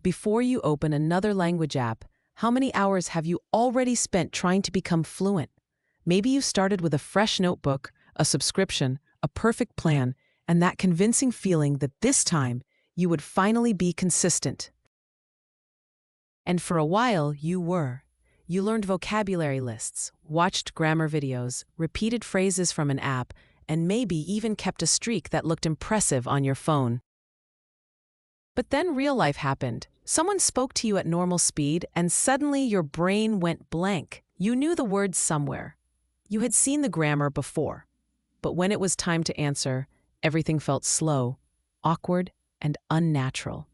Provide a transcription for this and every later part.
Before you open another language app, how many hours have you already spent trying to become fluent? Maybe you started with a fresh notebook, a subscription, a perfect plan, and that convincing feeling that this time you would finally be consistent. And for a while, you were. You learned vocabulary lists, watched grammar videos, repeated phrases from an app, and maybe even kept a streak that looked impressive on your phone. But then real life happened. Someone spoke to you at normal speed, and suddenly your brain went blank. You knew the words somewhere. You had seen the grammar before. But when it was time to answer, everything felt slow, awkward, and unnatural.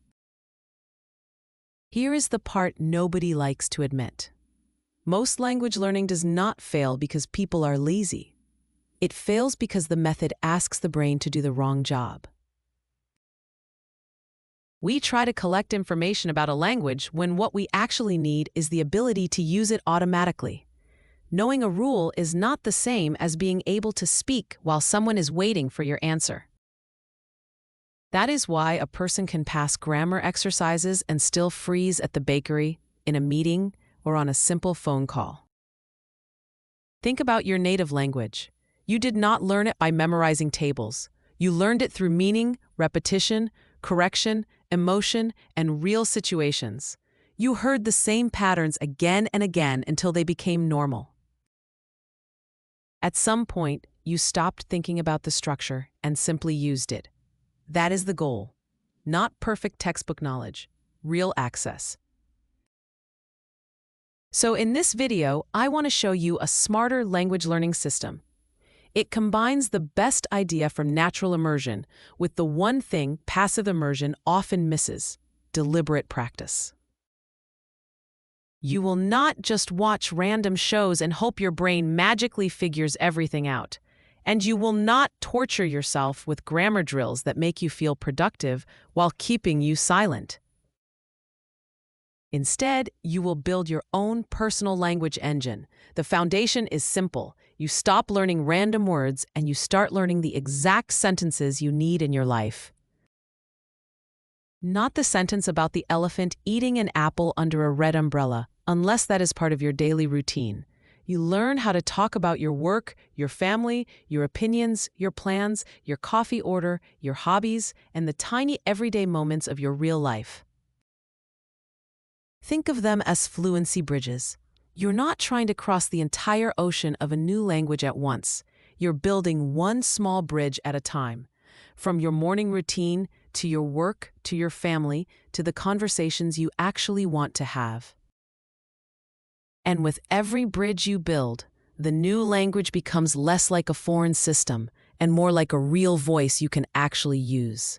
Here is the part nobody likes to admit. Most language learning does not fail because people are lazy. It fails because the method asks the brain to do the wrong job. We try to collect information about a language when what we actually need is the ability to use it automatically. Knowing a rule is not the same as being able to speak while someone is waiting for your answer. That is why a person can pass grammar exercises and still freeze at the bakery, in a meeting, or on a simple phone call. Think about your native language. You did not learn it by memorizing tables. You learned it through meaning, repetition, correction, emotion, and real situations. You heard the same patterns again and again until they became normal. At some point, you stopped thinking about the structure and simply used it. That is the goal. Not perfect textbook knowledge, real access. So in this video, I want to show you a smarter language learning system. It combines the best idea from natural immersion with the one thing passive immersion often misses: deliberate practice. You will not just watch random shows and hope your brain magically figures everything out. And you will not torture yourself with grammar drills that make you feel productive while keeping you silent. Instead, you will build your own personal language engine. The foundation is simple. You stop learning random words and you start learning the exact sentences you need in your life. Not the sentence about the elephant eating an apple under a red umbrella, unless that is part of your daily routine. You learn how to talk about your work, your family, your opinions, your plans, your coffee order, your hobbies, and the tiny everyday moments of your real life. Think of them as fluency bridges. You're not trying to cross the entire ocean of a new language at once. You're building one small bridge at a time. From your morning routine, to your work, to your family, to the conversations you actually want to have. And with every bridge you build, the new language becomes less like a foreign system and more like a real voice you can actually use.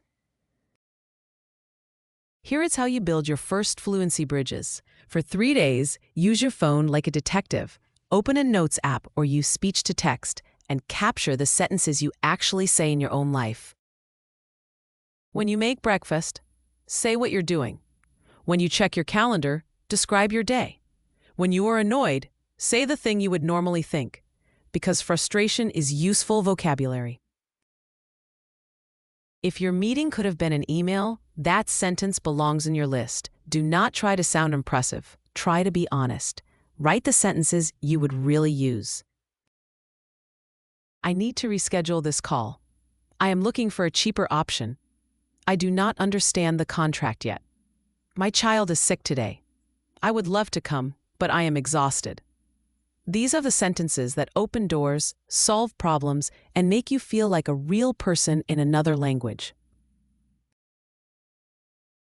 Here is how you build your first fluency bridges. For 3 days, use your phone like a detective. Open a notes app or use speech to text and capture the sentences you actually say in your own life. When you make breakfast, say what you're doing. When you check your calendar, describe your day. When you are annoyed, say the thing you would normally think, because frustration is useful vocabulary. If your meeting could have been an email, that sentence belongs in your list. Do not try to sound impressive. Try to be honest. Write the sentences you would really use. I need to reschedule this call. I am looking for a cheaper option. I do not understand the contract yet. My child is sick today. I would love to come, but I am exhausted. These are the sentences that open doors, solve problems, and make you feel like a real person in another language.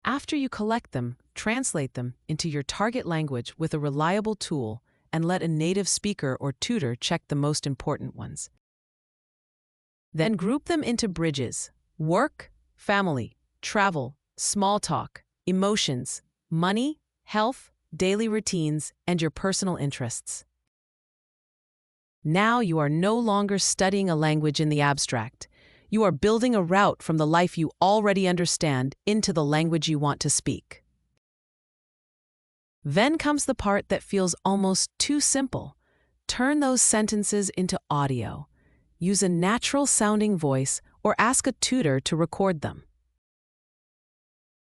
After you collect them, translate them into your target language with a reliable tool and let a native speaker or tutor check the most important ones. Then group them into bridges: work, family, travel, small talk, emotions, money, health, daily routines, and your personal interests. Now you are no longer studying a language in the abstract. You are building a route from the life you already understand into the language you want to speak. Then comes the part that feels almost too simple. Turn those sentences into audio. Use a natural-sounding voice or ask a tutor to record them.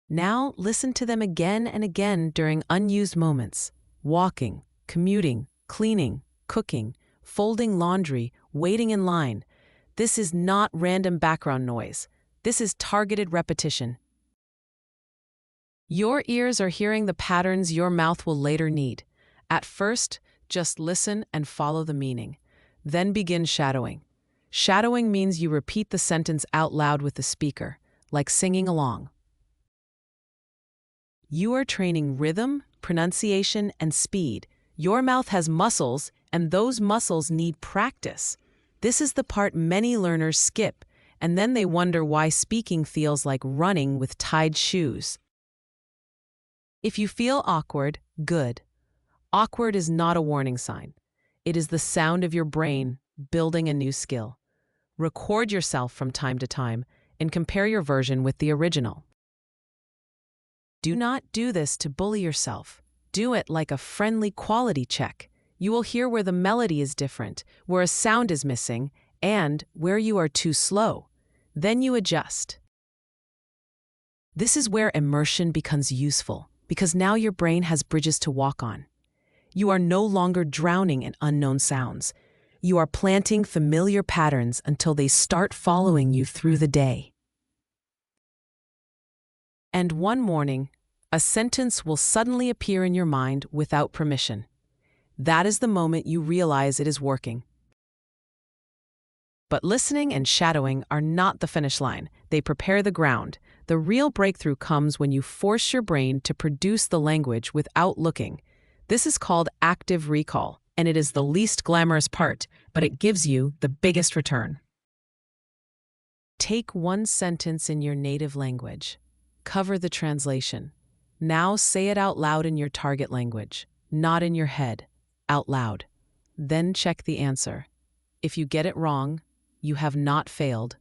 Now listen to them again and again during unused moments: walking, commuting, cleaning, cooking, folding laundry, waiting in line. This is not random background noise. This is targeted repetition. Your ears are hearing the patterns your mouth will later need. At first, just listen and follow the meaning. Then begin shadowing. Shadowing means you repeat the sentence out loud with the speaker, like singing along. You are training rhythm, pronunciation, and speed. Your mouth has muscles, and those muscles need practice. This is the part many learners skip, and then they wonder why speaking feels like running with tied shoes. If you feel awkward, good. Awkward is not a warning sign. It is the sound of your brain building a new skill. Record yourself from time to time and compare your version with the original. Do not do this to bully yourself. Do it like a friendly quality check. You will hear where the melody is different, where a sound is missing, and where you are too slow. Then you adjust. This is where immersion becomes useful, because now your brain has bridges to walk on. You are no longer drowning in unknown sounds. You are planting familiar patterns until they start following you through the day. And one morning, a sentence will suddenly appear in your mind without permission. That is the moment you realize it is working. But listening and shadowing are not the finish line. They prepare the ground. The real breakthrough comes when you force your brain to produce the language without looking. This is called active recall, and it is the least glamorous part, but it gives you the biggest return. Take one sentence in your native language. Cover the translation. Now say it out loud in your target language, not in your head, out loud. Then check the answer. If you get it wrong, you have not failed.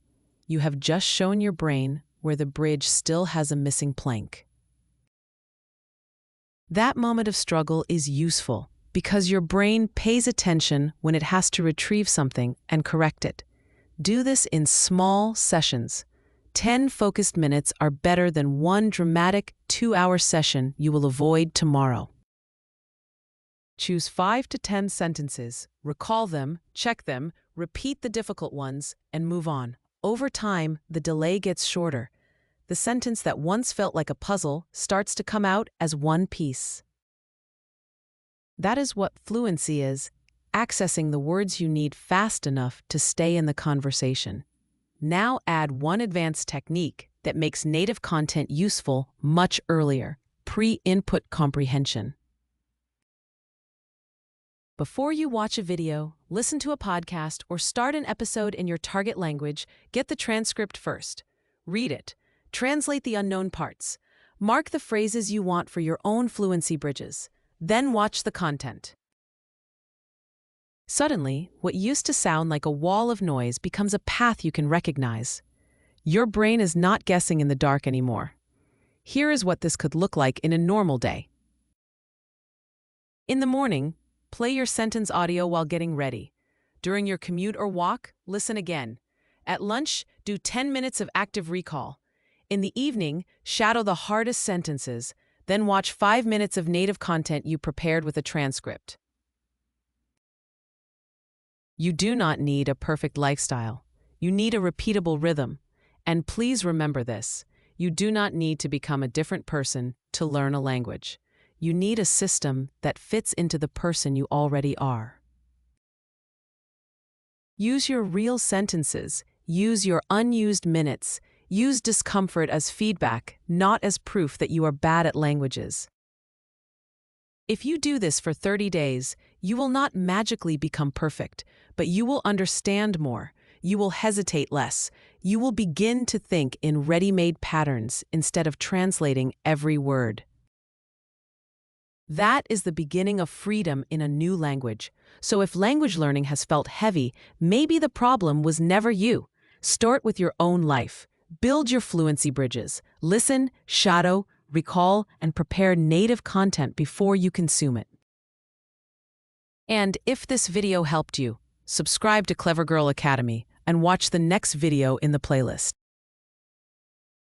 You have just shown your brain where the bridge still has a missing plank. That moment of struggle is useful because your brain pays attention when it has to retrieve something and correct it. Do this in small sessions. 10 focused minutes are better than one dramatic 2-hour session you will avoid tomorrow. Choose 5 to 10 sentences, recall them, check them, repeat the difficult ones, and move on. Over time, the delay gets shorter. The sentence that once felt like a puzzle starts to come out as one piece. That is what fluency is, accessing the words you need fast enough to stay in the conversation. Now add one advanced technique that makes native content useful much earlier: pre-input comprehension. Before you watch a video, listen to a podcast, or start an episode in your target language, get the transcript first. Read it. Translate the unknown parts. Mark the phrases you want for your own fluency bridges. Then watch the content. Suddenly, what used to sound like a wall of noise becomes a path you can recognize. Your brain is not guessing in the dark anymore. Here is what this could look like in a normal day. In the morning, play your sentence audio while getting ready. During your commute or walk, listen again. At lunch, do 10 minutes of active recall. In the evening, shadow the hardest sentences, then watch 5 minutes of native content you prepared with a transcript. You do not need a perfect lifestyle. You need a repeatable rhythm. And please remember this: you do not need to become a different person to learn a language. You need a system that fits into the person you already are. Use your real sentences. Use your unused minutes. Use discomfort as feedback, not as proof that you are bad at languages. If you do this for 30 days, you will not magically become perfect, but you will understand more. You will hesitate less. You will begin to think in ready-made patterns instead of translating every word. That is the beginning of freedom in a new language. So if language learning has felt heavy, maybe the problem was never you. Start with your own life. Build your fluency bridges. Listen, shadow, recall, and prepare native content before you consume it. And if this video helped you, subscribe to Clever Girl Academy and watch the next video in the playlist.